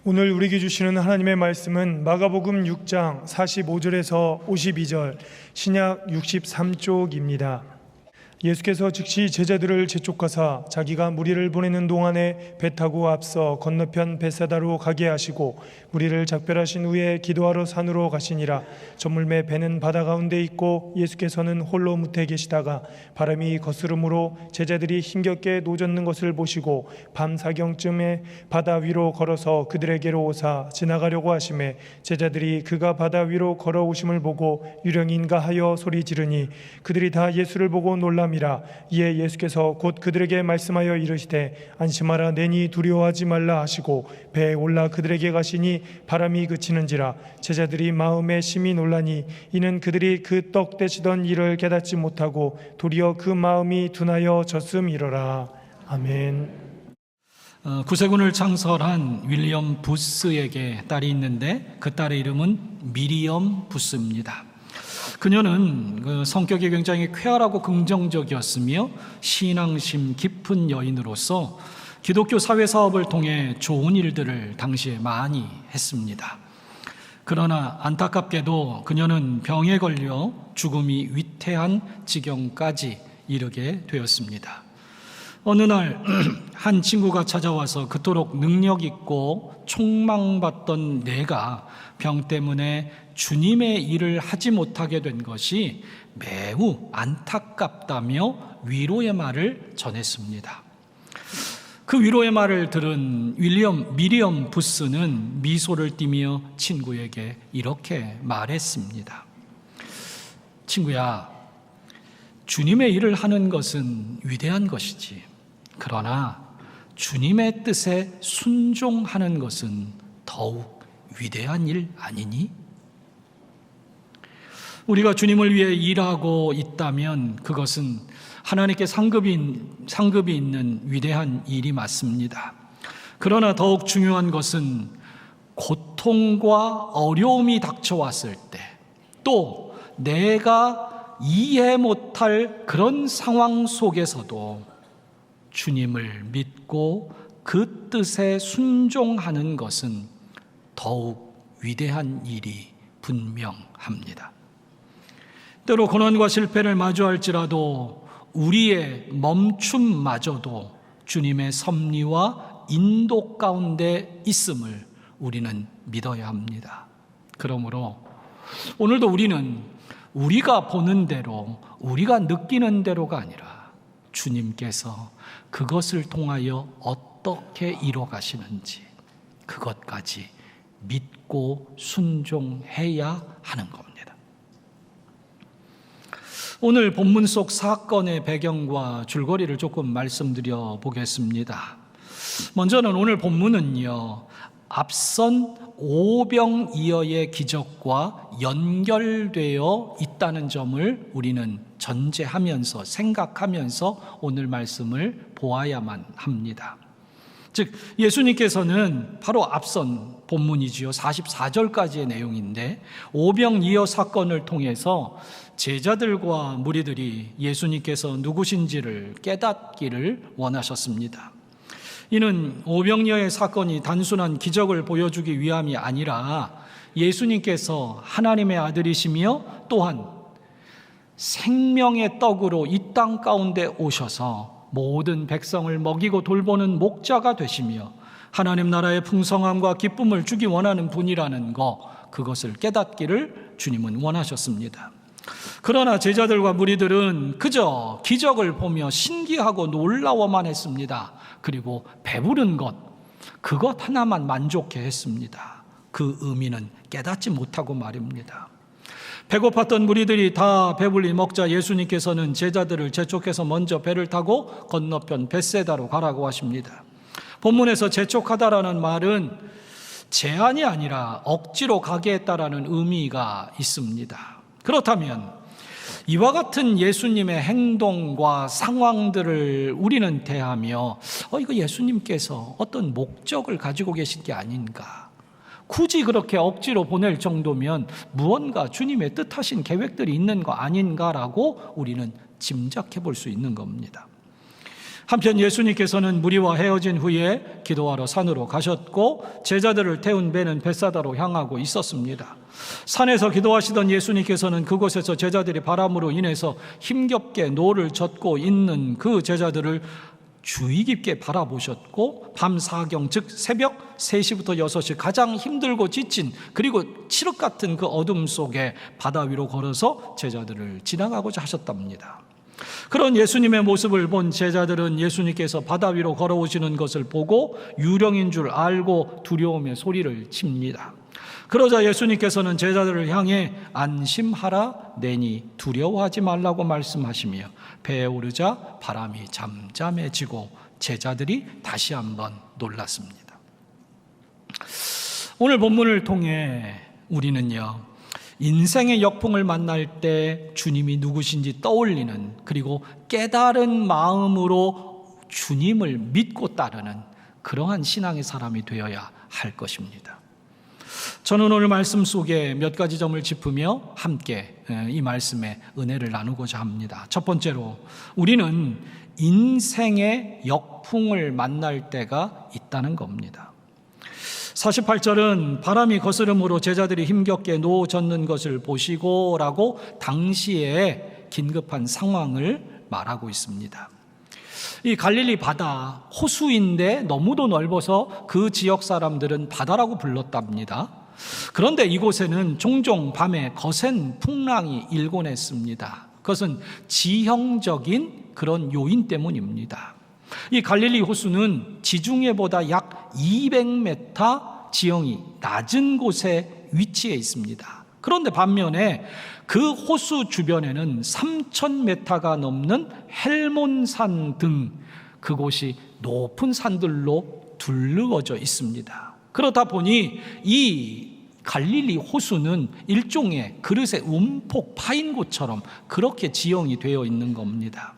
오늘 우리에게 주시는 하나님의 말씀은 마가복음 6장 45절에서 52절, 신약 63쪽입니다. 예수께서 즉시 제자들을 재촉하사 자기가 무리를 보내는 동안에 배 타고 앞서 건너편 벳사다로 가게 하시고 무리를 작별하신 후에 기도하러 산으로 가시니라. 저물매 배는 바다 가운데 있고 예수께서는 홀로 무태 계시다가 바람이 거스름으로 제자들이 힘겹게 노젓는 것을 보시고 밤 사경쯤에 바다 위로 걸어서 그들에게로 오사 지나가려고 하심에 제자들이 그가 바다 위로 걸어오심을 보고 유령인가 하여 소리 지르니 그들이 다 예수를 보고 놀랍니다. 이에 예수께서 곧 그들에게 말씀하여 이르시되 안심하라, 내니 두려워하지 말라 하시고 배에 올라 그들에게 가시니 바람이 그치는지라. 제자들이 마음에 심히 놀라니 이는 그들이 그 떡 떼시던 일을 깨닫지 못하고 도리어 그 마음이 둔하여 졌음이로라. 아멘. 구세군을 창설한 윌리엄 부스에게 딸이 있는데 그 딸의 이름은 미리엄 부스입니다. 그녀는 성격이 굉장히 쾌활하고 긍정적이었으며 신앙심 깊은 여인으로서 기독교 사회사업을 통해 좋은 일들을 당시에 많이 했습니다. 그러나 안타깝게도 그녀는 병에 걸려 죽음이 위태한 지경까지 이르게 되었습니다. 어느 날 한 친구가 찾아와서 그토록 능력 있고 촉망받던 내가 병 때문에 주님의 일을 하지 못하게 된 것이 매우 안타깝다며 위로의 말을 전했습니다. 그 위로의 말을 들은 미리엄 부스는 미소를 띠며 친구에게 이렇게 말했습니다. 친구야, 주님의 일을 하는 것은 위대한 것이지. 그러나 주님의 뜻에 순종하는 것은 더욱 위대한 일 아니니? 우리가 주님을 위해 일하고 있다면 그것은 하나님께 상급이 있는 위대한 일이 맞습니다. 그러나 더욱 중요한 것은 고통과 어려움이 닥쳐왔을 때, 또 내가 이해 못할 그런 상황 속에서도 주님을 믿고 그 뜻에 순종하는 것은 더욱 위대한 일이 분명합니다. 때로 고난과 실패를 마주할지라도 우리의 멈춤마저도 주님의 섭리와 인도 가운데 있음을 우리는 믿어야 합니다. 그러므로 오늘도 우리는 우리가 보는 대로, 우리가 느끼는 대로가 아니라 주님께서 그것을 통하여 어떻게 이뤄가시는지 그것까지 믿고 순종해야 하는 겁니다. 오늘 본문 속 사건의 배경과 줄거리를 조금 말씀드려 보겠습니다. 먼저는 오늘 본문은요, 앞선 오병이어의 기적과 연결되어 있다는 점을 우리는 전제하면서 생각하면서 오늘 말씀을 보아야만 합니다. 즉 예수님께서는 바로 앞선 본문이지요, 44절까지의 내용인데 오병이어 사건을 통해서 제자들과 무리들이 예수님께서 누구신지를 깨닫기를 원하셨습니다. 이는 오병이어의 사건이 단순한 기적을 보여주기 위함이 아니라 예수님께서 하나님의 아들이시며 또한 생명의 떡으로 이 땅 가운데 오셔서 모든 백성을 먹이고 돌보는 목자가 되시며 하나님 나라의 풍성함과 기쁨을 주기 원하는 분이라는 그것을 깨닫기를 주님은 원하셨습니다. 그러나 제자들과 무리들은 그저 기적을 보며 신기하고 놀라워만 했습니다. 그리고 배부른 그것 하나만 만족해 했습니다. 그 의미는 깨닫지 못하고 말입니다. 배고팠던 무리들이 다 배불리 먹자 예수님께서는 제자들을 재촉해서 먼저 배를 타고 건너편 벳세다로 가라고 하십니다. 본문에서 재촉하다라는 말은 제한이 아니라 억지로 가게 했다라는 의미가 있습니다. 그렇다면 이와 같은 예수님의 행동과 상황들을 우리는 대하며 이거 예수님께서 어떤 목적을 가지고 계신 게 아닌가, 굳이 그렇게 억지로 보낼 정도면 무언가 주님의 뜻하신 계획들이 있는 거 아닌가라고 우리는 짐작해 볼 수 있는 겁니다. 한편 예수님께서는 무리와 헤어진 후에 기도하러 산으로 가셨고 제자들을 태운 배는 벳사다로 향하고 있었습니다. 산에서 기도하시던 예수님께서는 그곳에서 제자들이 바람으로 인해서 힘겹게 노를 젓고 있는 그 제자들을 주의 깊게 바라보셨고 밤 사경 즉 새벽 3시부터 6시 가장 힘들고 지친 그리고 칠흑 같은 그 어둠 속에 바다 위로 걸어서 제자들을 지나가고자 하셨답니다. 그런 예수님의 모습을 본 제자들은 예수님께서 바다 위로 걸어오시는 것을 보고 유령인 줄 알고 두려움에 소리를 칩니다. 그러자 예수님께서는 제자들을 향해 안심하라 내니 두려워하지 말라고 말씀하시며 배에 오르자 바람이 잠잠해지고 제자들이 다시 한번 놀랐습니다. 오늘 본문을 통해 우리는요, 인생의 역풍을 만날 때 주님이 누구신지 떠올리는, 그리고 깨달은 마음으로 주님을 믿고 따르는 그러한 신앙의 사람이 되어야 할 것입니다. 저는 오늘 말씀 속에 몇 가지 점을 짚으며 함께 이 말씀의 은혜를 나누고자 합니다. 첫 번째로, 우리는 인생의 역풍을 만날 때가 있다는 겁니다. 48절은 바람이 거스름으로 제자들이 힘겹게 노 젓는 것을 보시고 라고 당시의 긴급한 상황을 말하고 있습니다. 이 갈릴리 바다, 호수인데 너무도 넓어서 그 지역 사람들은 바다라고 불렀답니다. 그런데 이곳에는 종종 밤에 거센 풍랑이 일곤 했습니다. 그것은 지형적인 그런 요인 때문입니다. 이 갈릴리 호수는 지중해보다 약 200m 지형이 낮은 곳에 위치해 있습니다. 그런데 반면에 그 호수 주변에는 3,000m가 넘는 헬몬산 등 그곳이 높은 산들로 둘러져 있습니다. 그러다 보니 이 갈릴리 호수는 일종의 그릇에 움푹 파인 곳처럼 그렇게 지형이 되어 있는 겁니다.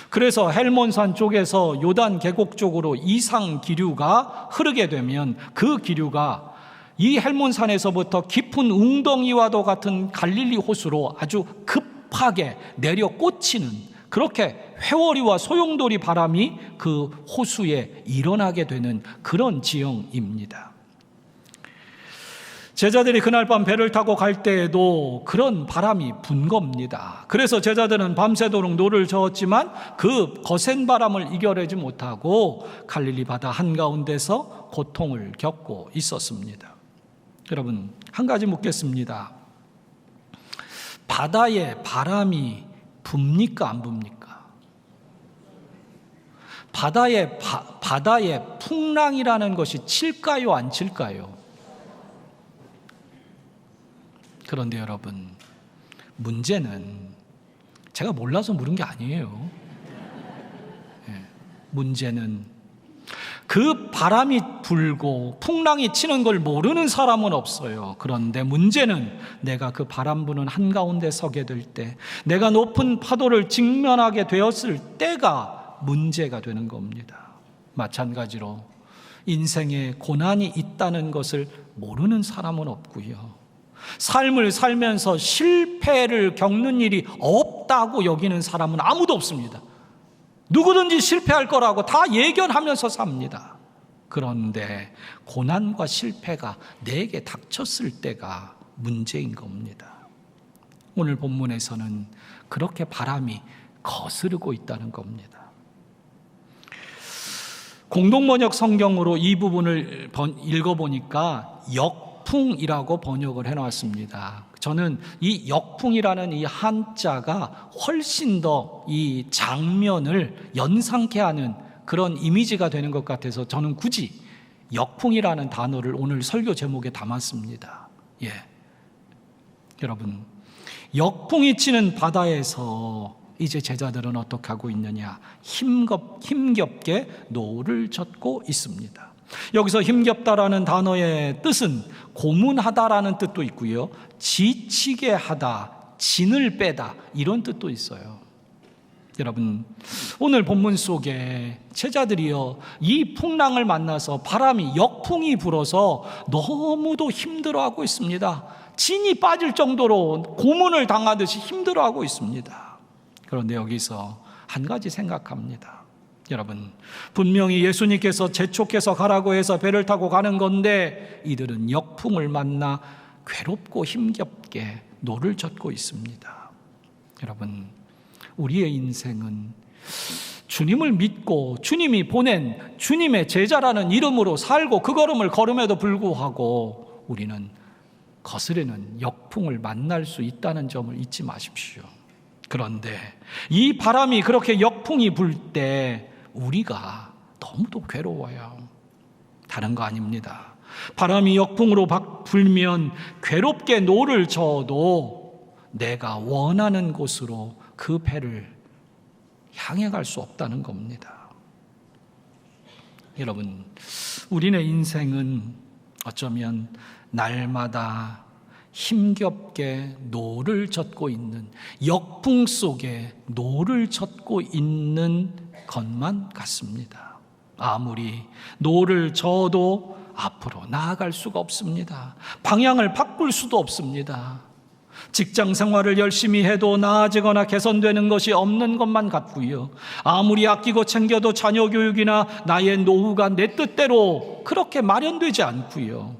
그래서 헬몬산 쪽에서 요단 계곡 쪽으로 이상 기류가 흐르게 되면 그 기류가 이 헬몬산에서부터 깊은 웅덩이와도 같은 갈릴리 호수로 아주 급하게 내려 꽂히는, 그렇게 회오리와 소용돌이 바람이 그 호수에 일어나게 되는 그런 지형입니다. 제자들이 그날 밤 배를 타고 갈 때에도 그런 바람이 분 겁니다. 그래서 제자들은 밤새도록 노를 저었지만 그 거센 바람을 이겨내지 못하고 갈릴리 바다 한가운데서 고통을 겪고 있었습니다. 여러분, 한 가지 묻겠습니다. 바다에 바람이 붑니까 안 붑니까? 바다에 풍랑이라는 것이 칠까요 안 칠까요? 그런데 여러분, 문제는 제가 몰라서 물은 게 아니에요. 문제는 그 바람이 불고 풍랑이 치는 걸 모르는 사람은 없어요. 그런데 문제는 내가 그 바람 부는 한가운데 서게 될 때, 내가 높은 파도를 직면하게 되었을 때가 문제가 되는 겁니다. 마찬가지로 인생에 고난이 있다는 것을 모르는 사람은 없고요, 삶을 살면서 실패를 겪는 일이 없다고 여기는 사람은 아무도 없습니다. 누구든지 실패할 거라고 다 예견하면서 삽니다. 그런데 고난과 실패가 내게 닥쳤을 때가 문제인 겁니다. 오늘 본문에서는 그렇게 바람이 거스르고 있다는 겁니다. 공동번역 성경으로 이 부분을 읽어보니까 역풍이라고 번역을 해놨습니다. 저는 이 역풍이라는 이 한자가 훨씬 더 이 장면을 연상케 하는 그런 이미지가 되는 것 같아서 저는 굳이 역풍이라는 단어를 오늘 설교 제목에 담았습니다. 여러분, 역풍이 치는 바다에서 이제 제자들은 어떻게 하고 있느냐? 힘겹게 노를 젓고 있습니다. 여기서 힘겹다라는 단어의 뜻은 고문하다라는 뜻도 있고요, 지치게 하다, 진을 빼다, 이런 뜻도 있어요. 여러분, 오늘 본문 속에 제자들이요, 이 풍랑을 만나서 바람이 역풍이 불어서 너무도 힘들어하고 있습니다. 진이 빠질 정도로 고문을 당하듯이 힘들어하고 있습니다. 그런데 여기서 한 가지 생각합니다. 여러분, 분명히 예수님께서 재촉해서 가라고 해서 배를 타고 가는 건데 이들은 역풍을 만나 괴롭고 힘겹게 노를 젓고 있습니다. 여러분, 우리의 인생은 주님을 믿고 주님이 보낸 주님의 제자라는 이름으로 살고 그 걸음을 걸음에도 불구하고 우리는 거스르는 역풍을 만날 수 있다는 점을 잊지 마십시오. 그런데 이 바람이 그렇게 역풍이 불 때 우리가 너무도 괴로워요. 다른 거 아닙니다. 바람이 역풍으로 불면 괴롭게 노를 저어도 내가 원하는 곳으로 그 배를 향해 갈 수 없다는 겁니다. 여러분, 우리네 인생은 어쩌면 날마다 힘겹게 노를 젓고 있는, 역풍 속에 노를 젓고 있는 것만 같습니다. 아무리 노를 저어도 앞으로 나아갈 수가 없습니다. 방향을 바꿀 수도 없습니다. 직장 생활을 열심히 해도 나아지거나 개선되는 것이 없는 것만 같고요. 아무리 아끼고 챙겨도 자녀 교육이나 나의 노후가 내 뜻대로 그렇게 마련되지 않고요.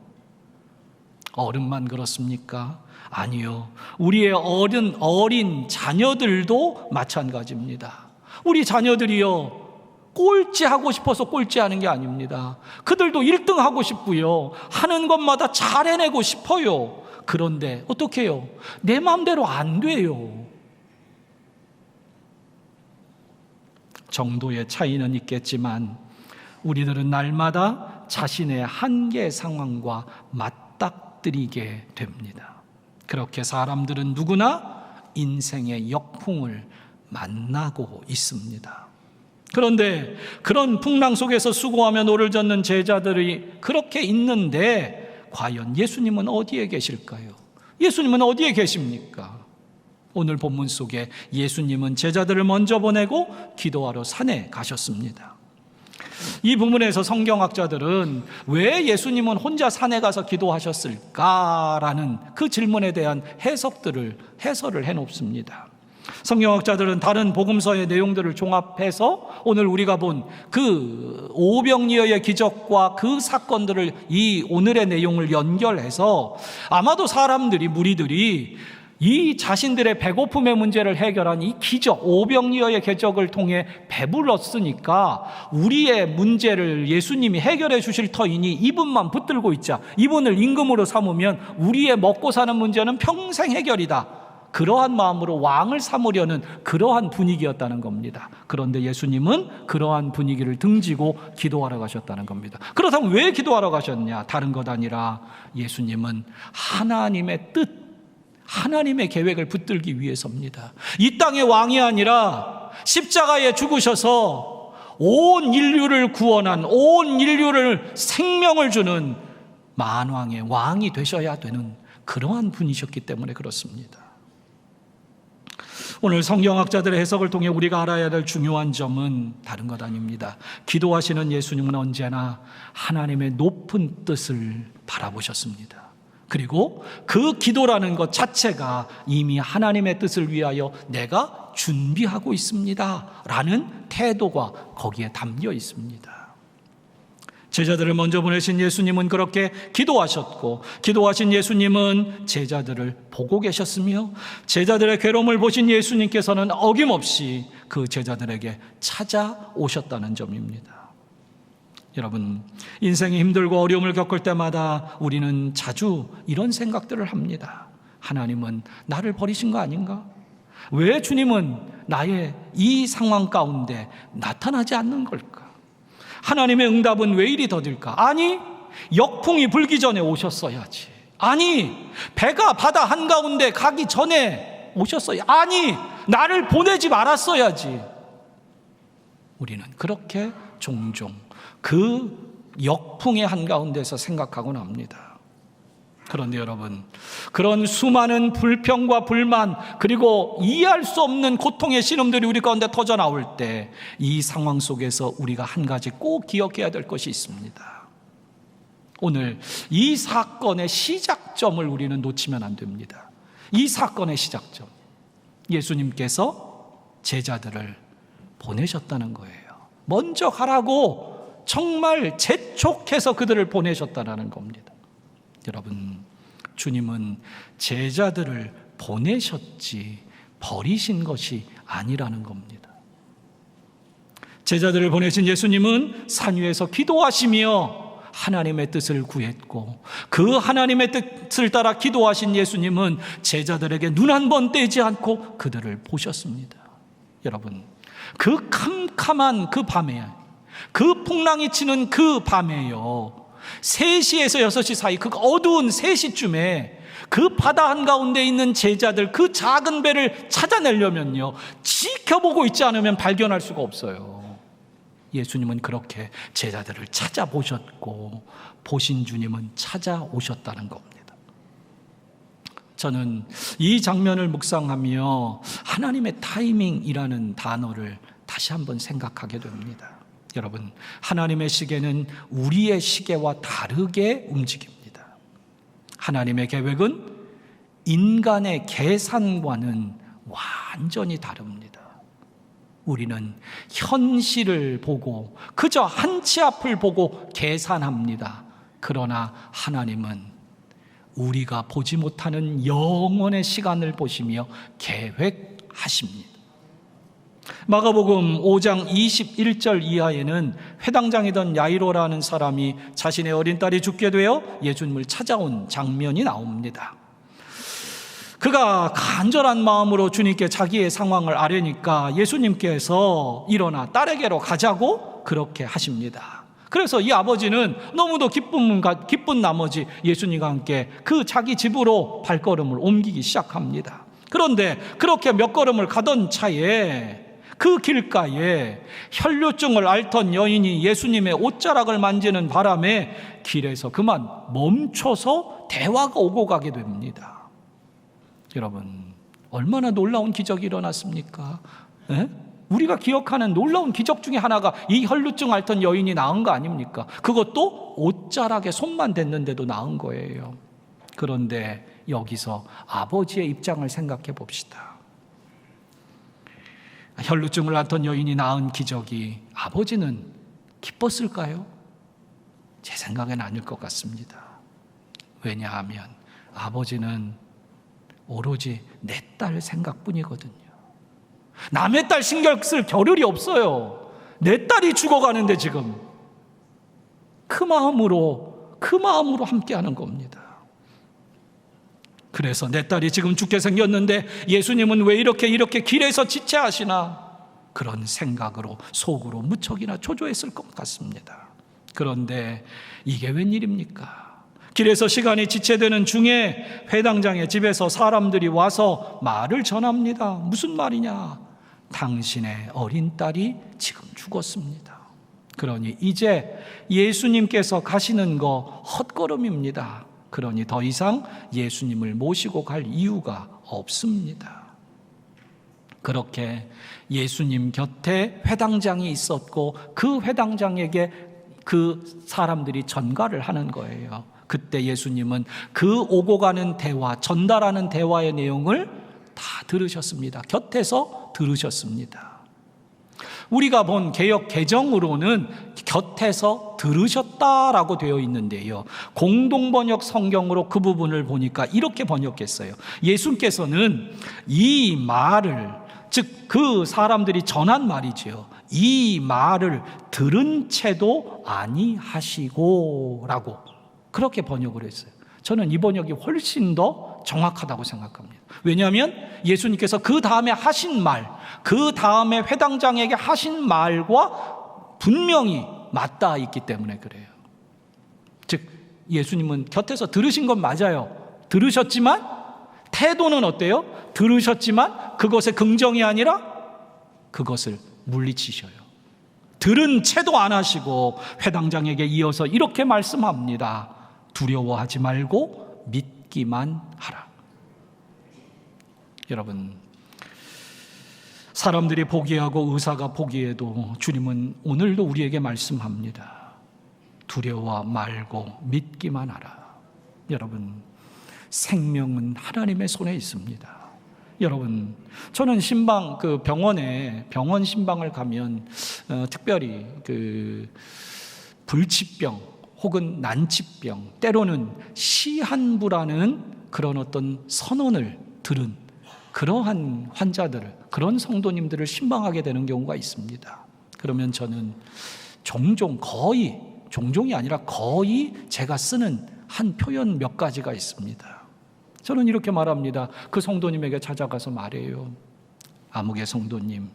어른만 그렇습니까? 아니요. 우리의 어린 자녀들도 마찬가지입니다. 우리 자녀들이요, 꼴찌하고 싶어서 꼴찌하는 게 아닙니다. 그들도 1등 하고 싶고요. 하는 것마다 잘 해내고 싶어요. 그런데 어떻게 해요? 내 마음대로 안 돼요. 정도의 차이는 있겠지만 우리들은 날마다 자신의 한계 상황과 맞닥뜨리게 됩니다. 그렇게 사람들은 누구나 인생의 역풍을 만나고 있습니다. 그런데 그런 풍랑 속에서 수고하며 노를 젓는 제자들이 그렇게 있는데 과연 예수님은 어디에 계실까요? 예수님은 어디에 계십니까? 오늘 본문 속에 예수님은 제자들을 먼저 보내고 기도하러 산에 가셨습니다. 이 부분에서 성경학자들은 왜 예수님은 혼자 산에 가서 기도하셨을까라는 그 질문에 대한 해설을 해놓습니다. 성경학자들은 다른 복음서의 내용들을 종합해서 오늘 우리가 본 그 오병이어의 기적과 그 사건들을 이 오늘의 내용을 연결해서 아마도 무리들이 이 자신들의 배고픔의 문제를 해결한 이 기적, 오병이어의 기적을 통해 배불렀으니까 우리의 문제를 예수님이 해결해 주실 터이니 이분만 붙들고 있자. 이분을 임금으로 삼으면 우리의 먹고 사는 문제는 평생 해결이다. 그러한 마음으로 왕을 삼으려는 그러한 분위기였다는 겁니다. 그런데 예수님은 그러한 분위기를 등지고 기도하러 가셨다는 겁니다. 그렇다면 왜 기도하러 가셨냐? 다른 것 아니라 예수님은 하나님의 뜻, 하나님의 계획을 붙들기 위해서입니다. 이 땅의 왕이 아니라 십자가에 죽으셔서 온 인류를 구원한, 온 인류를 생명을 주는 만왕의 왕이 되셔야 되는 그러한 분이셨기 때문에 그렇습니다. 오늘 성경학자들의 해석을 통해 우리가 알아야 될 중요한 점은 다른 것 아닙니다. 기도하시는 예수님은 언제나 하나님의 높은 뜻을 바라보셨습니다. 그리고 그 기도라는 것 자체가 이미 하나님의 뜻을 위하여 내가 준비하고 있습니다 라는 태도가 거기에 담겨 있습니다. 제자들을 먼저 보내신 예수님은 그렇게 기도하셨고, 기도하신 예수님은 제자들을 보고 계셨으며, 제자들의 괴로움을 보신 예수님께서는 어김없이 그 제자들에게 찾아오셨다는 점입니다. 여러분, 인생이 힘들고 어려움을 겪을 때마다 우리는 자주 이런 생각들을 합니다. 하나님은 나를 버리신 거 아닌가? 왜 주님은 나의 이 상황 가운데 나타나지 않는 걸까? 하나님의 응답은 왜 이리 더딜까? 아니, 역풍이 불기 전에 오셨어야지. 아니, 배가 바다 한가운데 가기 전에 오셨어야. 아니, 나를 보내지 말았어야지. 우리는 그렇게 종종 그 역풍의 한가운데서 생각하곤 합니다. 그런데 여러분, 그런 수많은 불평과 불만, 그리고 이해할 수 없는 고통의 신음들이 우리 가운데 터져 나올 때 이 상황 속에서 우리가 한 가지 꼭 기억해야 될 것이 있습니다. 오늘 이 사건의 시작점을 우리는 놓치면 안 됩니다. 이 사건의 시작점, 예수님께서 제자들을 보내셨다는 거예요. 먼저 가라고 정말 재촉해서 그들을 보내셨다라는 겁니다. 여러분, 주님은 제자들을 보내셨지 버리신 것이 아니라는 겁니다. 제자들을 보내신 예수님은 산 위에서 기도하시며 하나님의 뜻을 구했고, 그 하나님의 뜻을 따라 기도하신 예수님은 제자들에게 눈 한 번 떼지 않고 그들을 보셨습니다. 여러분, 그 캄캄한 그 밤에, 그 풍랑이 치는 그 밤에요, 3시에서 6시 사이 그 어두운 3시쯤에 그 바다 한가운데 있는 제자들, 그 작은 배를 찾아내려면요, 지켜보고 있지 않으면 발견할 수가 없어요. 예수님은 그렇게 제자들을 찾아보셨고, 보신 주님은 찾아오셨다는 겁니다. 저는 이 장면을 묵상하며 하나님의 타이밍이라는 단어를 다시 한번 생각하게 됩니다. 여러분, 하나님의 시계는 우리의 시계와 다르게 움직입니다. 하나님의 계획은 인간의 계산과는 완전히 다릅니다. 우리는 현실을 보고 그저 한 치 앞을 보고 계산합니다. 그러나 하나님은 우리가 보지 못하는 영원의 시간을 보시며 계획하십니다. 마가복음 5장 21절 이하에는 회당장이던 야이로라는 사람이 자신의 어린 딸이 죽게 되어 예수님을 찾아온 장면이 나옵니다. 그가 간절한 마음으로 주님께 자기의 상황을 아뢰니까 예수님께서 일어나 딸에게로 가자고 그렇게 하십니다. 그래서 이 아버지는 너무도 기쁜 나머지 예수님과 함께 그 자기 집으로 발걸음을 옮기기 시작합니다. 그런데 그렇게 몇 걸음을 가던 차에 그 길가에 혈류증을 앓던 여인이 예수님의 옷자락을 만지는 바람에 길에서 그만 멈춰서 대화가 오고 가게 됩니다. 여러분, 얼마나 놀라운 기적이 일어났습니까? 에? 우리가 기억하는 놀라운 기적 중에 하나가 이 혈류증 앓던 여인이 나은 거 아닙니까? 그것도 옷자락에 손만 댔는데도 나은 거예요. 그런데 여기서 아버지의 입장을 생각해 봅시다. 혈루증을 앓던 여인이 낳은 기적이 아버지는 기뻤을까요? 제 생각엔 아닐 것 같습니다. 왜냐하면 아버지는 오로지 내 딸 생각뿐이거든요. 남의 딸 신경 쓸 겨를이 없어요. 내 딸이 죽어가는데 지금 그 마음으로 함께하는 겁니다. 그래서 내 딸이 지금 죽게 생겼는데 예수님은 왜 이렇게 길에서 지체하시나, 그런 생각으로 속으로 무척이나 초조했을 것 같습니다. 그런데 이게 웬일입니까? 길에서 시간이 지체되는 중에 회당장의 집에서 사람들이 와서 말을 전합니다. 무슨 말이냐? 당신의 어린 딸이 지금 죽었습니다. 그러니 이제 예수님께서 가시는 거 헛걸음입니다. 그러니 더 이상 예수님을 모시고 갈 이유가 없습니다. 그렇게 예수님 곁에 회당장이 있었고 그 회당장에게 그 사람들이 전가를 하는 거예요. 그때 예수님은 그 오고 가는 대화, 전달하는 대화의 내용을 다 들으셨습니다. 곁에서 들으셨습니다. 우리가 본 개역 개정으로는 곁에서 들으셨다라고 되어 있는데요, 공동번역 성경으로 그 부분을 보니까 이렇게 번역했어요. 예수님께서는 이 말을, 즉 그 사람들이 전한 말이지요, 이 말을 들은 채도 아니하시고 라고 그렇게 번역을 했어요. 저는 이 번역이 훨씬 더 정확하다고 생각합니다. 왜냐하면 예수님께서 그 다음에 하신 말, 그 다음에 회당장에게 하신 말과 분명히 맞닿아 있기 때문에 그래요. 즉 예수님은 곁에서 들으신 건 맞아요. 들으셨지만 태도는 어때요? 들으셨지만 그것의 긍정이 아니라 그것을 물리치셔요. 들은 채도 안 하시고 회당장에게 이어서 이렇게 말씀합니다. 두려워하지 말고 믿기만 하라. 여러분, 사람들이 포기하고 의사가 포기해도 주님은 오늘도 우리에게 말씀합니다. 두려워 말고 믿기만 하라. 여러분, 생명은 하나님의 손에 있습니다. 여러분, 저는 병원 신방을 가면 특별히 불치병 혹은 난치병, 때로는 시한부라는 그런 어떤 선언을 들은 그러한 환자들을, 그런 성도님들을 신방하게 되는 경우가 있습니다. 그러면 저는 종종이 아니라 거의 제가 쓰는 한 표현 몇 가지가 있습니다. 저는 이렇게 말합니다. 그 성도님에게 찾아가서 말해요. 아무개 성도님,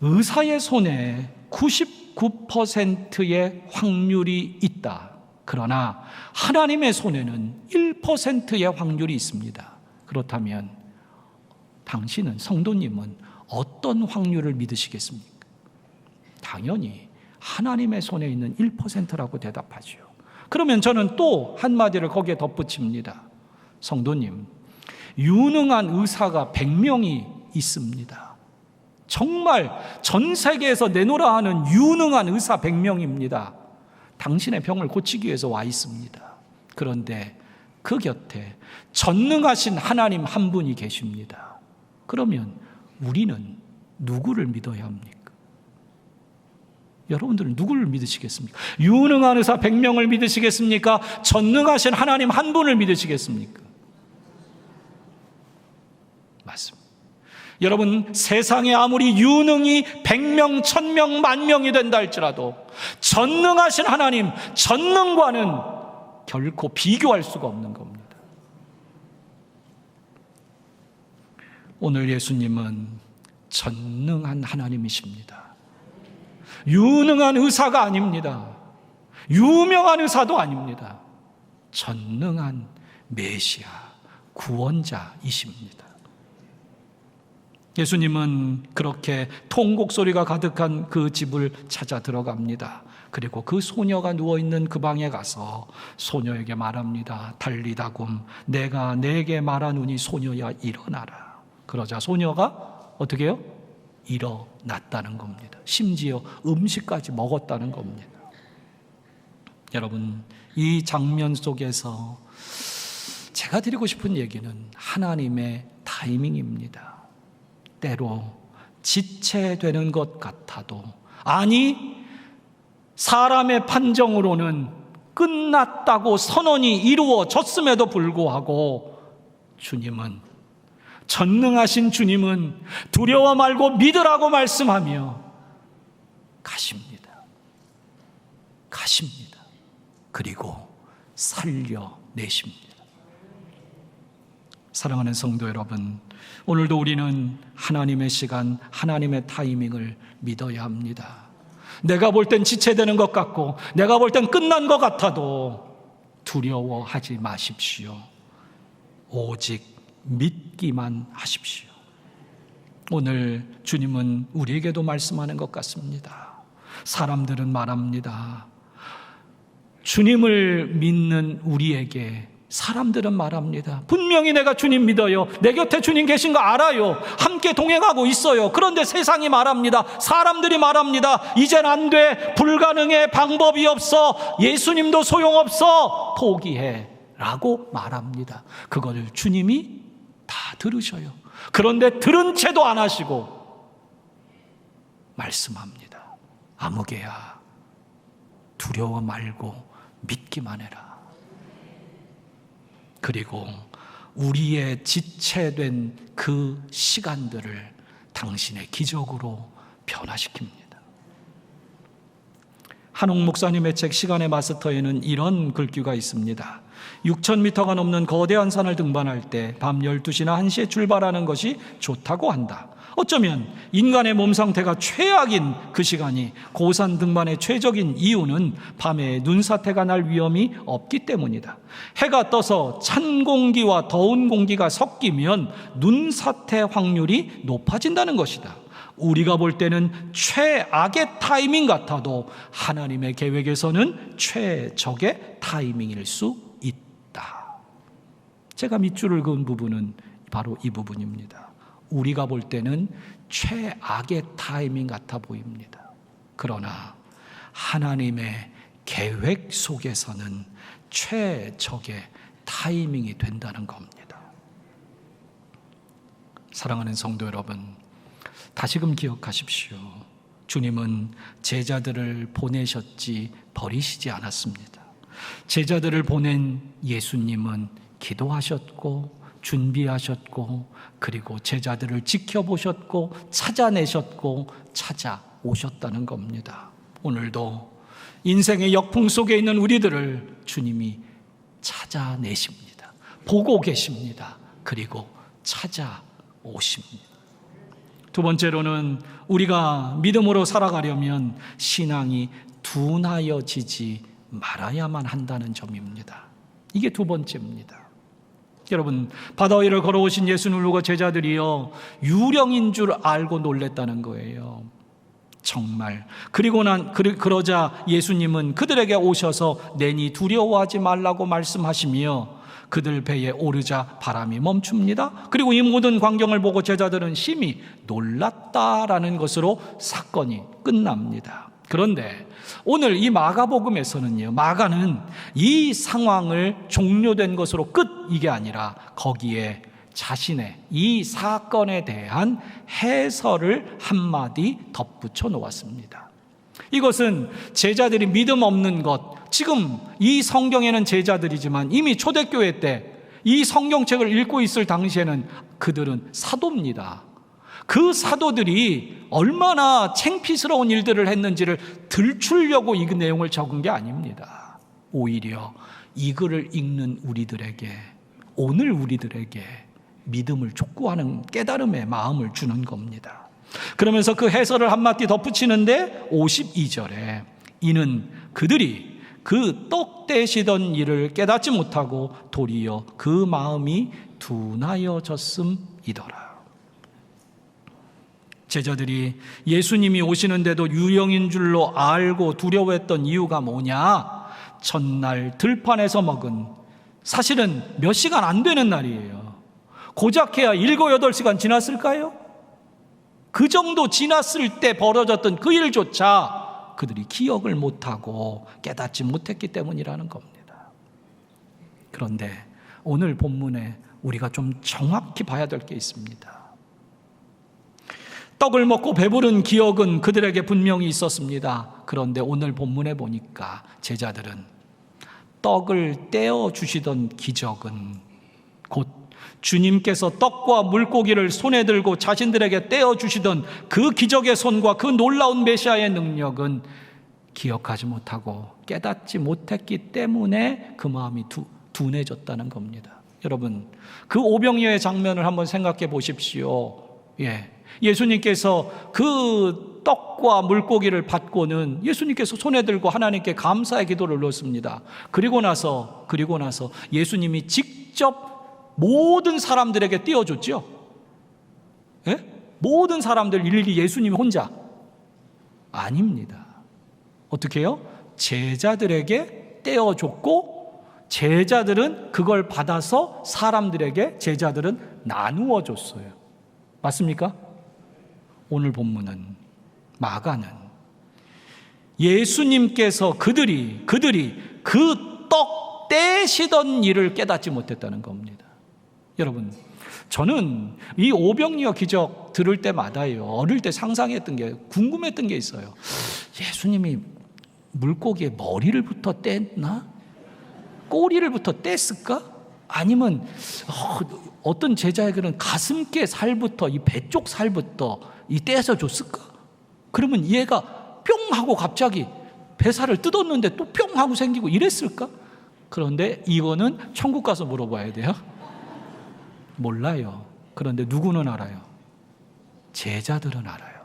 의사의 손에 99%의 확률이 있다. 그러나 하나님의 손에는 1%의 확률이 있습니다. 그렇다면 당신은, 성도님은 어떤 확률을 믿으시겠습니까? 당연히 하나님의 손에 있는 1%라고 대답하죠. 그러면 저는 또 한마디를 거기에 덧붙입니다. 성도님, 유능한 의사가 100명이 있습니다. 정말 전 세계에서 내놓으라 하는 유능한 의사 100명입니다. 당신의 병을 고치기 위해서 와 있습니다. 그런데 그 곁에 전능하신 하나님 한 분이 계십니다. 그러면 우리는 누구를 믿어야 합니까? 여러분들은 누구를 믿으시겠습니까? 유능한 의사 100명을 믿으시겠습니까? 전능하신 하나님 한 분을 믿으시겠습니까? 맞습니다. 여러분, 세상에 아무리 유능이 100명, 1000명, 10,000명이 된다 할지라도 전능하신 하나님, 전능과는 결코 비교할 수가 없는 겁니다. 오늘 예수님은 전능한 하나님이십니다. 유능한 의사가 아닙니다. 유명한 의사도 아닙니다. 전능한 메시아, 구원자이십니다. 예수님은 그렇게 통곡 소리가 가득한 그 집을 찾아 들어갑니다. 그리고 그 소녀가 누워있는 그 방에 가서 소녀에게 말합니다. 달리다굼, 내가 내게 말하노니 소녀야 일어나라. 그러자 소녀가 어떻게 해요? 일어났다는 겁니다. 심지어 음식까지 먹었다는 겁니다. 여러분, 이 장면 속에서 제가 드리고 싶은 얘기는 하나님의 타이밍입니다. 때로 지체되는 것 같아도, 아니 사람의 판정으로는 끝났다고 선언이 이루어졌음에도 불구하고 주님은, 전능하신 주님은 두려워 말고 믿으라고 말씀하며 가십니다. 그리고 살려내십니다. 사랑하는 성도 여러분, 오늘도 우리는 하나님의 시간, 하나님의 타이밍을 믿어야 합니다. 내가 볼 땐 지체되는 것 같고, 내가 볼 땐 끝난 것 같아도 두려워하지 마십시오. 오직 믿기만 하십시오. 오늘 주님은 우리에게도 말씀하는 것 같습니다. 사람들은 말합니다. 주님을 믿는 우리에게 사람들은 말합니다. 분명히 내가 주님 믿어요. 내 곁에 주님 계신 거 알아요. 함께 동행하고 있어요. 그런데 세상이 말합니다. 사람들이 말합니다. 이젠 안 돼. 불가능해. 방법이 없어. 예수님도 소용없어. 포기해. 라고 말합니다. 그걸 주님이 다 들으셔요. 그런데 들은 채도 안 하시고 말씀합니다. 아무개야, 두려워 말고 믿기만 해라. 그리고 우리의 지체된 그 시간들을 당신의 기적으로 변화시킵니다. 한옥 목사님의 책 시간의 마스터에는 이런 글귀가 있습니다. 6,000m가 넘는 거대한 산을 등반할 때 밤 12시나 1시에 출발하는 것이 좋다고 한다. 어쩌면 인간의 몸 상태가 최악인 그 시간이 고산 등반의 최적인 이유는 밤에 눈사태가 날 위험이 없기 때문이다. 해가 떠서 찬 공기와 더운 공기가 섞이면 눈사태 확률이 높아진다는 것이다. 우리가 볼 때는 최악의 타이밍 같아도 하나님의 계획에서는 최적의 타이밍일 수 있다. 제가 밑줄을 그은 부분은 바로 이 부분입니다. 우리가 볼 때는 최악의 타이밍 같아 보입니다. 그러나 하나님의 계획 속에서는 최적의 타이밍이 된다는 겁니다. 사랑하는 성도 여러분, 다시금 기억하십시오. 주님은 제자들을 보내셨지 버리시지 않았습니다. 제자들을 보낸 예수님은 기도하셨고 준비하셨고 그리고 제자들을 지켜보셨고 찾아내셨고 찾아오셨다는 겁니다. 오늘도 인생의 역풍 속에 있는 우리들을 주님이 찾아내십니다. 보고 계십니다. 그리고 찾아오십니다. 두 번째로는 우리가 믿음으로 살아가려면 신앙이 둔하여지지 말아야만 한다는 점입니다. 이게 두 번째입니다. 여러분, 바다 위를 걸어오신 예수님을 보고 제자들이요 유령인 줄 알고 놀랬다는 거예요. 정말. 그러자 예수님은 그들에게 오셔서 내니 두려워하지 말라고 말씀하시며 그들 배에 오르자 바람이 멈춥니다. 그리고 이 모든 광경을 보고 제자들은 심히 놀랐다라는 것으로 사건이 끝납니다. 그런데 오늘 이 마가복음에서는요, 마가는 이 상황을 종료된 것으로 끝, 이게 아니라 거기에 자신의 이 사건에 대한 해설을 한마디 덧붙여 놓았습니다. 이것은 제자들이 믿음 없는 것, 지금 이 성경에는 제자들이지만 이미 초대교회 때 이 성경책을 읽고 있을 당시에는 그들은 사도입니다. 그 사도들이 얼마나 창피스러운 일들을 했는지를 들추려고 이 내용을 적은 게 아닙니다. 오히려 이 글을 읽는 우리들에게, 오늘 우리들에게 믿음을 촉구하는 깨달음의 마음을 주는 겁니다. 그러면서 그 해설을 한마디 덧붙이는데 52절에 이는 그들이 그 떡 떼시던 일을 깨닫지 못하고 도리어 그 마음이 둔하여졌음이더라. 제자들이 예수님이 오시는데도 유령인 줄로 알고 두려워했던 이유가 뭐냐? 첫날 들판에서 먹은, 사실은 몇 시간 안 되는 날이에요. 고작해야 7, 8시간 지났을까요? 그 정도 지났을 때 벌어졌던 그 일조차 그들이 기억을 못하고 깨닫지 못했기 때문이라는 겁니다. 그런데 오늘 본문에 우리가 좀 정확히 봐야 될 게 있습니다. 떡을 먹고 배부른 기억은 그들에게 분명히 있었습니다. 그런데 오늘 본문에 보니까 제자들은 떡을 떼어 주시던 기적은 곧 주님께서 떡과 물고기를 손에 들고 자신들에게 떼어 주시던 그 기적의 손과 그 놀라운 메시아의 능력은 기억하지 못하고 깨닫지 못했기 때문에 그 마음이 둔해졌다는 겁니다. 여러분, 그 오병이어의 장면을 한번 생각해 보십시오. 예수님께서 그 떡과 물고기를 받고는 예수님께서 손에 들고 하나님께 감사의 기도를 넣습니다. 그리고 나서 예수님이 직접 모든 사람들에게 띄워줬죠. 모든 사람들 일일이 예수님 혼자? 아닙니다. 어떻게 해요? 제자들에게 떼어줬고 제자들은 그걸 받아서 사람들에게 제자들은 나누어 줬어요. 맞습니까? 오늘 본문은 마가는 예수님께서 그들이 그 떡 떼시던 일을 깨닫지 못했다는 겁니다. 여러분, 저는 이 오병이어 기적 들을 때마다요, 어릴 때 상상했던 게, 궁금했던 게 있어요. 예수님이 물고기의 머리를부터 뗐나? 꼬리를부터 뗐을까? 아니면 어떤 제자에게는 가슴께 살부터, 이 배 쪽 살부터 떼서 줬을까? 그러면 얘가 뿅 하고 갑자기 배살을 뜯었는데 또 뿅 하고 생기고 이랬을까? 그런데 이거는 천국 가서 물어봐야 돼요. 몰라요. 그런데 누구는 알아요? 제자들은 알아요.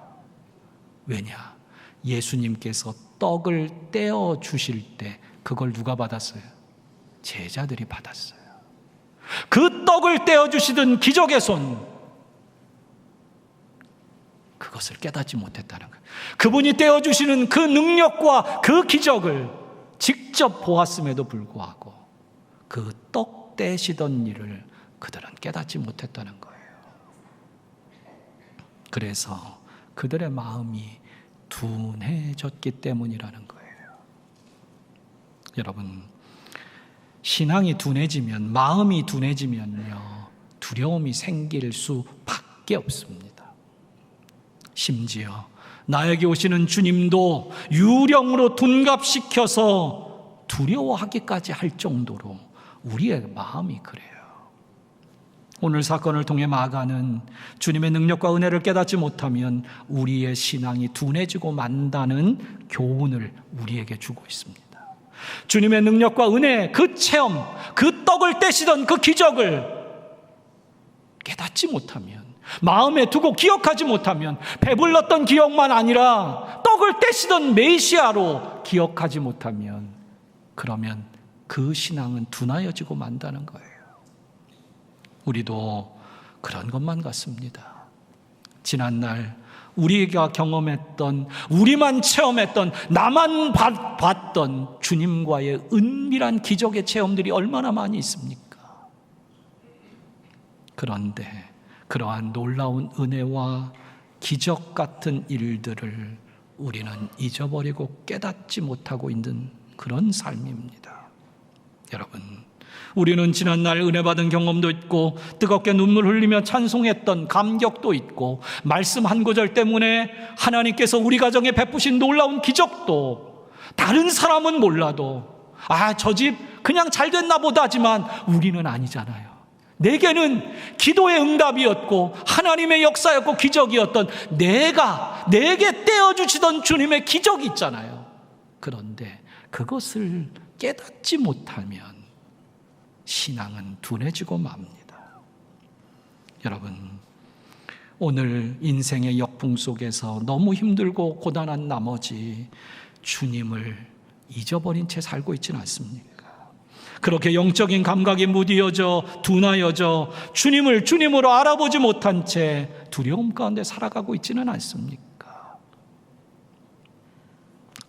왜냐? 예수님께서 떡을 떼어 주실 때 그걸 누가 받았어요? 제자들이 받았어요. 그 떡을 떼어 주시던 기적의 손, 그것을 깨닫지 못했다는 거예요. 그분이 떼어 주시는 그 능력과 그 기적을 직접 보았음에도 불구하고 그 떡 떼시던 일을 그들은 깨닫지 못했다는 거예요. 그래서 그들의 마음이 둔해졌기 때문이라는 거예요. 여러분, 신앙이 둔해지면, 마음이 둔해지면요, 두려움이 생길 수밖에 밖에 없습니다. 심지어 나에게 오시는 주님도 유령으로 둔갑시켜서 두려워하기까지 할 정도로 우리의 마음이 그래요. 오늘 사건을 통해 마가는 주님의 능력과 은혜를 깨닫지 못하면 우리의 신앙이 둔해지고 만다는 교훈을 우리에게 주고 있습니다. 주님의 능력과 은혜, 그 체험, 그 떡을 떼시던 그 기적을 깨닫지 못하면, 마음에 두고 기억하지 못하면, 배불렀던 기억만 아니라 떡을 떼시던 메시아로 기억하지 못하면, 그러면 그 신앙은 둔하여지고 만다는 거예요. 우리도 그런 것만 같습니다. 지난날 우리가 경험했던, 우리만 체험했던, 나만 봤던 주님과의 은밀한 기적의 체험들이 얼마나 많이 있습니까? 그런데 그러한 놀라운 은혜와 기적 같은 일들을 우리는 잊어버리고 깨닫지 못하고 있는 그런 삶입니다. 여러분, 우리는 지난날 은혜 받은 경험도 있고 뜨겁게 눈물 흘리며 찬송했던 감격도 있고 말씀 한 구절 때문에 하나님께서 우리 가정에 베푸신 놀라운 기적도 다른 사람은 몰라도 저 집 그냥 잘 됐나 보다 하지만 우리는 아니잖아요. 내게는 기도의 응답이었고 하나님의 역사였고 기적이었던 내게 떼어주시던 주님의 기적이 있잖아요. 그런데 그것을 깨닫지 못하면 신앙은 둔해지고 맙니다. 여러분, 오늘 인생의 역풍 속에서 너무 힘들고 고단한 나머지 주님을 잊어버린 채 살고 있지는 않습니까? 그렇게 영적인 감각이 무디어져 둔하여져 주님을 주님으로 알아보지 못한 채 두려움 가운데 살아가고 있지는 않습니까?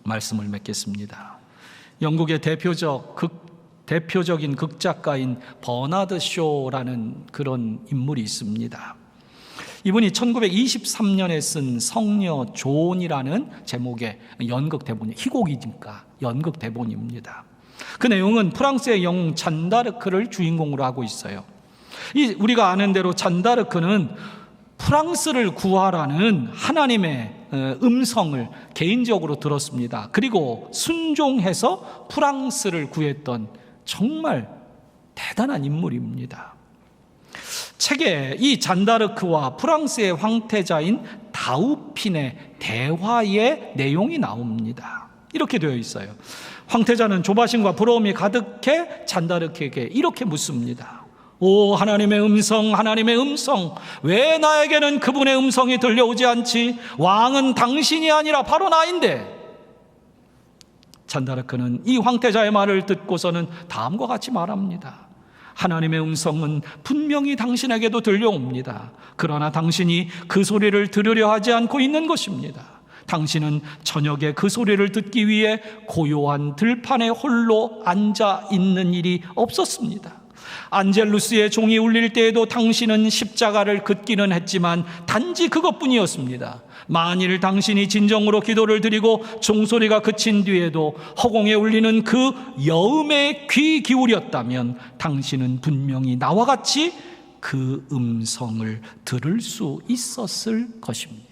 말씀을 맺겠습니다. 영국의 대표적인 극작가인 버나드 쇼라는 그런 인물이 있습니다. 이분이 1923년에 쓴 성녀 존이라는 제목의 연극 대본, 희곡이니까 연극 대본입니다. 그 내용은 프랑스의 영웅 잔다르크를 주인공으로 하고 있어요. 우리가 아는 대로 잔다르크는 프랑스를 구하라는 하나님의 음성을 개인적으로 들었습니다. 그리고 순종해서 프랑스를 구했던 정말 대단한 인물입니다. 책에 이 잔다르크와 프랑스의 황태자인 다우핀의 대화의 내용이 나옵니다. 이렇게 되어 있어요. 황태자는 조바심과 부러움이 가득해 잔다르크에게 이렇게 묻습니다. 오 하나님의 음성, 하나님의 음성, 왜 나에게는 그분의 음성이 들려오지 않지? 왕은 당신이 아니라 바로 나인데. 잔다르크는 이 황태자의 말을 듣고서는 다음과 같이 말합니다. 하나님의 음성은 분명히 당신에게도 들려옵니다. 그러나 당신이 그 소리를 들으려 하지 않고 있는 것입니다. 당신은 저녁에 그 소리를 듣기 위해 고요한 들판에 홀로 앉아 있는 일이 없었습니다. 안젤루스의 종이 울릴 때에도 당신은 십자가를 긋기는 했지만 단지 그것뿐이었습니다. 만일 당신이 진정으로 기도를 드리고 종소리가 그친 뒤에도 허공에 울리는 그 여음에 귀 기울였다면 당신은 분명히 나와 같이 그 음성을 들을 수 있었을 것입니다.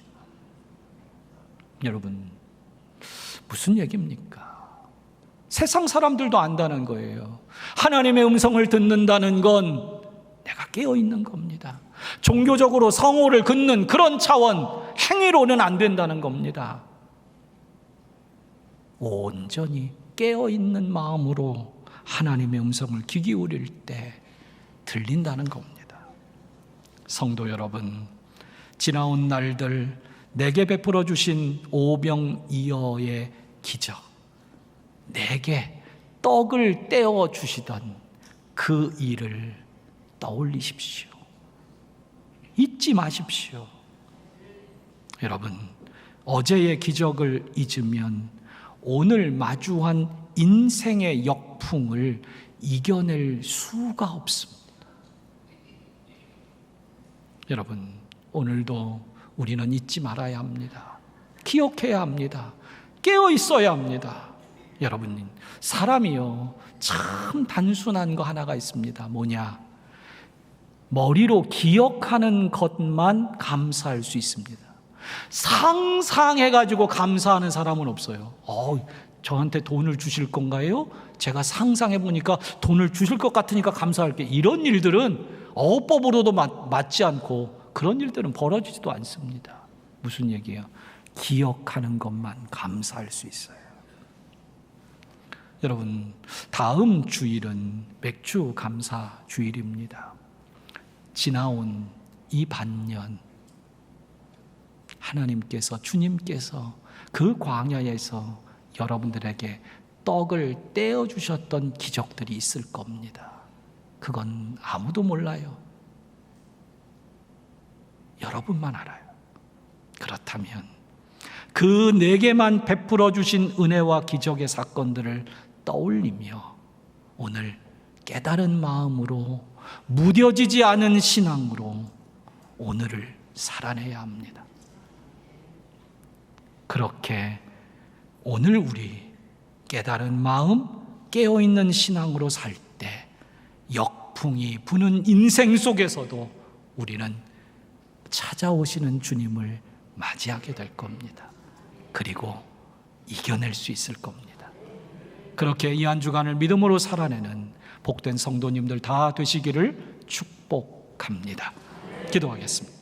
여러분, 무슨 얘기입니까? 세상 사람들도 안다는 거예요. 하나님의 음성을 듣는다는 건 내가 깨어있는 겁니다. 종교적으로 성호를 긋는 그런 차원, 행위로는 안 된다는 겁니다. 온전히 깨어있는 마음으로 하나님의 음성을 귀 기울일 때 들린다는 겁니다. 성도 여러분, 지나온 날들 내게 베풀어 주신 오병이어의 기적, 내게 떡을 떼어 주시던 그 일을 떠올리십시오. 잊지 마십시오. 여러분, 어제의 기적을 잊으면 오늘 마주한 인생의 역풍을 이겨낼 수가 없습니다. 여러분, 오늘도 우리는 잊지 말아야 합니다. 기억해야 합니다. 깨어 있어야 합니다. 여러분, 사람이요 참 단순한 거 하나가 있습니다. 뭐냐? 머리로 기억하는 것만 감사할 수 있습니다. 상상해가지고 감사하는 사람은 없어요. 저한테 돈을 주실 건가요? 제가 상상해보니까 돈을 주실 것 같으니까 감사할게. 이런 일들은 어법으로도 맞지 않고 그런 일들은 벌어지지도 않습니다. 무슨 얘기예요? 기억하는 것만 감사할 수 있어요. 여러분, 다음 주일은 맥주 감사 주일입니다. 지나온 이 반년 하나님께서, 주님께서 그 광야에서 여러분들에게 떡을 떼어주셨던 기적들이 있을 겁니다. 그건 아무도 몰라요. 여러분만 알아요. 그렇다면 그 내게만 베풀어 주신 은혜와 기적의 사건들을 떠올리며 오늘 깨달은 마음으로, 무뎌지지 않은 신앙으로 오늘을 살아내야 합니다. 그렇게 오늘 우리 깨달은 마음, 깨어있는 신앙으로 살 때 역풍이 부는 인생 속에서도 우리는 찾아오시는 주님을 맞이하게 될 겁니다. 그리고 이겨낼 수 있을 겁니다. 그렇게 이 한 주간을 믿음으로 살아내는 복된 성도님들 다 되시기를 축복합니다. 기도하겠습니다.